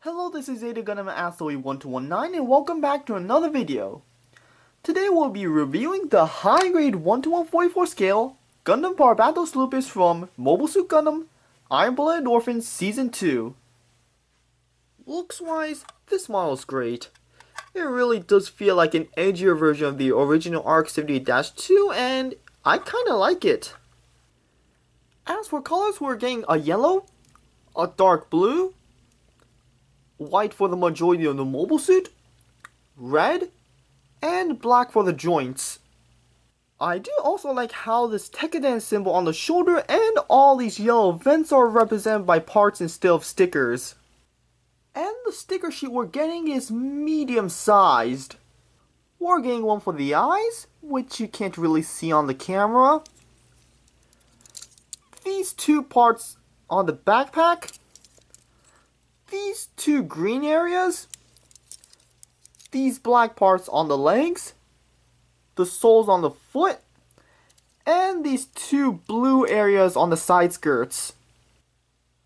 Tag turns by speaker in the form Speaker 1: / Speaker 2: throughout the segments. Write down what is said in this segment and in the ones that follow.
Speaker 1: Hello, this is Zeta Gundam Astley1219 and welcome back to another video. Today we'll be reviewing the high grade 1-to-144 scale Gundam Barbatos Lupus from Mobile Suit Gundam Iron-Blooded Orphan Season 2. Looks wise, this model is great. It really does feel like an edgier version of the original RX-78-2 and I kinda like it. As for colors, we're getting a yellow, a dark blue, white for the majority of the mobile suit, red, and black for the joints. I do also like how this Tekkadan symbol on the shoulder and all these yellow vents are represented by parts instead of stickers. And the sticker sheet we're getting is medium sized. We're getting one for the eyes, which you can't really see on the camera. These two parts on the backpack. These two green areas, these black parts on the legs, the soles on the foot, and these two blue areas on the side skirts.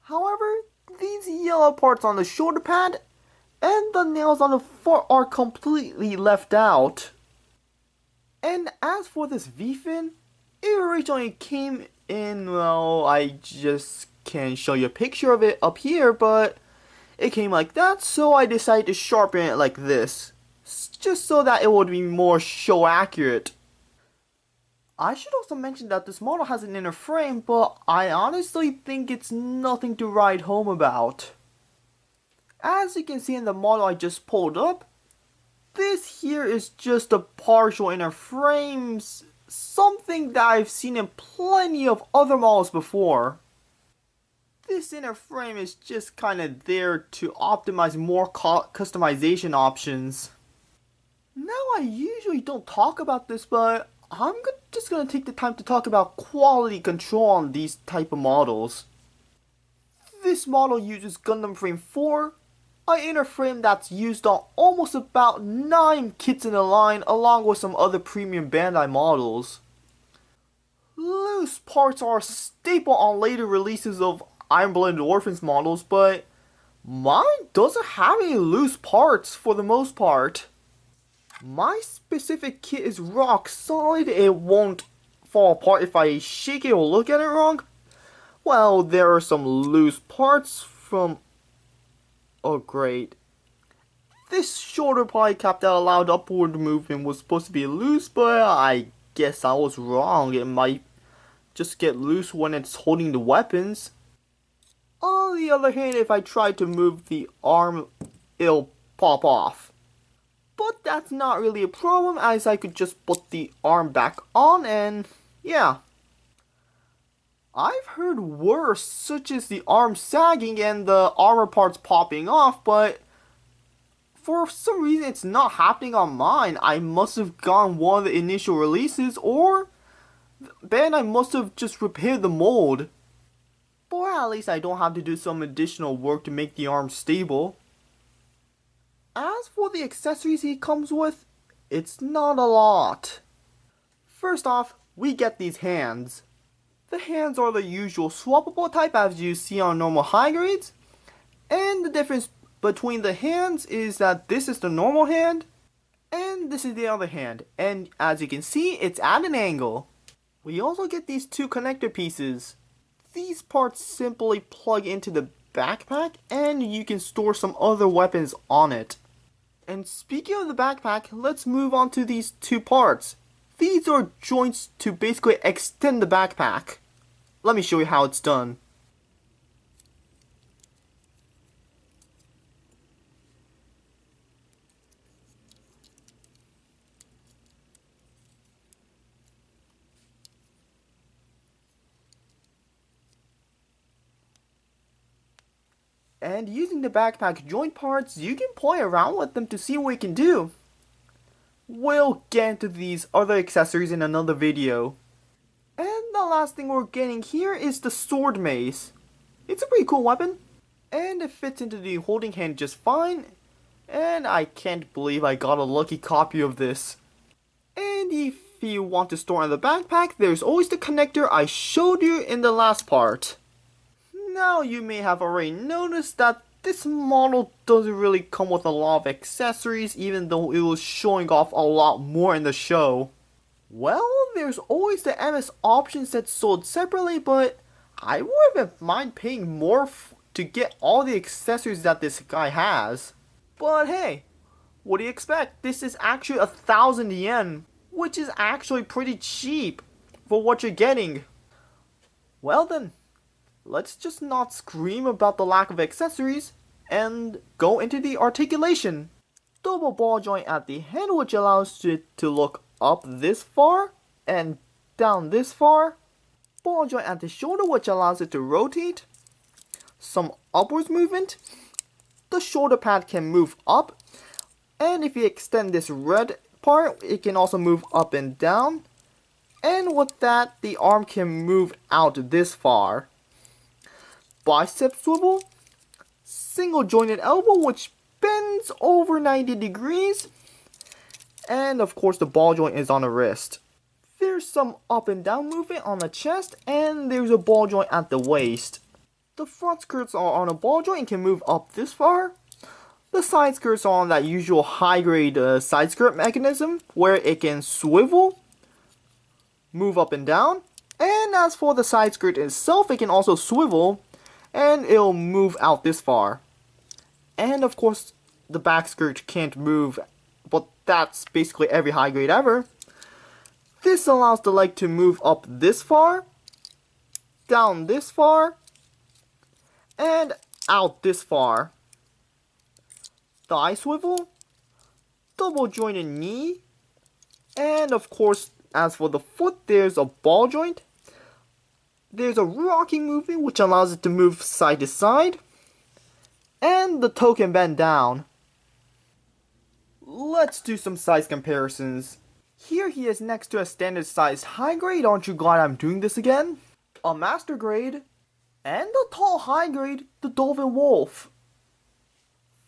Speaker 1: However, these yellow parts on the shoulder pad and the nails on the foot are completely left out. And as for this V-fin, it originally came in, well, I just can't show you a picture of it up here, but it came like that, so I decided to sharpen it like this, just so that it would be more show accurate. I should also mention that this model has an inner frame, but I honestly think it's nothing to write home about. As you can see in the model I just pulled up, this here is just a partial inner frame, something that I've seen in plenty of other models before. This inner frame is just kinda there to optimize more customization options. Now, I usually don't talk about this, but I'm just gonna take the time to talk about quality control on these type of models. This model uses Gundam Frame 4, an inner frame that's used on almost about 9 kits in the line, along with some other premium Bandai models. Loose parts are a staple on later releases of Iron-Blooded Orphans models, but mine doesn't have any loose parts for the most part. My specific kit is rock solid, it won't fall apart if I shake it or look at it wrong. Well, there are some loose parts from... oh great. This shoulder poly cap that allowed upward movement was supposed to be loose, but I guess I was wrong. It might just get loose when it's holding the weapons. On the other hand, if I try to move the arm, it'll pop off. But that's not really a problem, as I could just put the arm back on and yeah. I've heard worse, such as the arm sagging and the armor parts popping off, but for some reason it's not happening on mine. I must have gotten one of the initial releases, or Bandai must have just repaired the mold. Or at least I don't have to do some additional work to make the arm stable. As for the accessories he comes with, it's not a lot. First off, we get these hands. The hands are the usual swappable type as you see on normal high grades. And the difference between the hands is that this is the normal hand, and this is the other hand. And as you can see, it's at an angle. We also get these two connector pieces. These parts simply plug into the backpack and you can store some other weapons on it. And speaking of the backpack, let's move on to these two parts. These are joints to basically extend the backpack. Let me show you how it's done. And using the backpack joint parts, you can play around with them to see what you can do. We'll get into these other accessories in another video. And the last thing we're getting here is the sword mace. It's a pretty cool weapon, and it fits into the holding hand just fine. And I can't believe I got a lucky copy of this. And if you want to store in the backpack, there's always the connector I showed you in the last part. Now you may have already noticed that This model doesn't really come with a lot of accessories, even though it was showing off a lot more in the show. Well, there's always the MS options that's sold separately, but I wouldn't mind paying more to get all the accessories that this guy has. But hey, what do you expect? This is actually 1,000 yen, which is actually pretty cheap for what you're getting. Well then, let's just not scream about the lack of accessories and go into the articulation. Double ball joint at the head, which allows it to look up this far and down this far. Ball joint at the shoulder, which allows it to rotate. Some upwards movement. The shoulder pad can move up, and if you extend this red part, it can also move up and down. And with that, the arm can move out this far. Bicep swivel. Single jointed elbow, which bends over 90 degrees. And of course, the ball joint is on the wrist. There's some up and down movement on the chest, and there's a ball joint at the waist. The front skirts are on a ball joint and can move up this far. The side skirts are on that usual high-grade side skirt mechanism, where it can swivel, move up and down. And as for the side skirt itself, it can also swivel, and it'll move out this far. And of course, the back skirt can't move, but that's basically every high grade ever. This allows the leg to move up this far, down this far, and out this far. Thigh swivel, double jointed knee, and of course, as for the foot, there's a ball joint. There's a rocking movement, which allows it to move side to side, and the toe can bend down. Let's do some size comparisons. Here he is next to a standard size high grade. Aren't you glad I'm doing this again? A master grade, and a tall high grade, the Dolphin Wolf.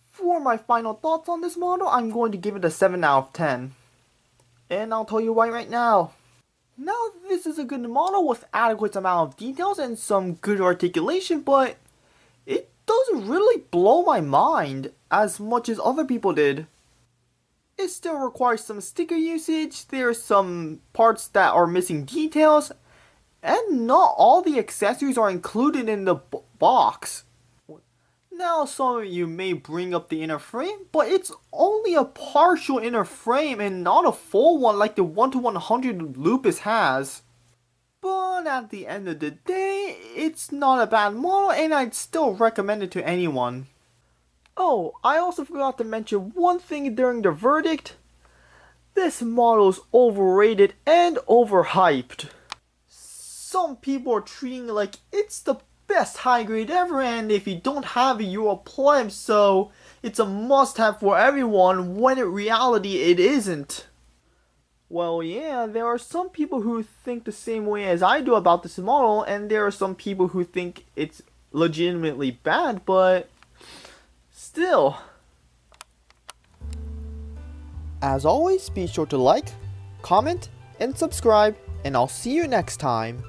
Speaker 1: For my final thoughts on this model, I'm going to give it a 7 out of 10. And I'll tell you why right now. Now, this is a good model with adequate amount of details and some good articulation, but it doesn't really blow my mind as much as other people did. It still requires some sticker usage, there's some parts that are missing details, and not all the accessories are included in the box. Now some of you may bring up the inner frame, but it's only a partial inner frame and not a full one like the 1-to-100 Lupus has. But at the end of the day, it's not a bad model and I'd still recommend it to anyone. Oh, I also forgot to mention one thing during the verdict. This model is overrated and overhyped. Some people are treating it like it's the best high grade ever, and if you don't have it, you're a pleb, so it's a must have for everyone, when in reality it isn't. Well, yeah, there are some people who think the same way as I do about this model, and there are some people who think it's legitimately bad, but still. As always, be sure to like, comment, and subscribe, and I'll see you next time.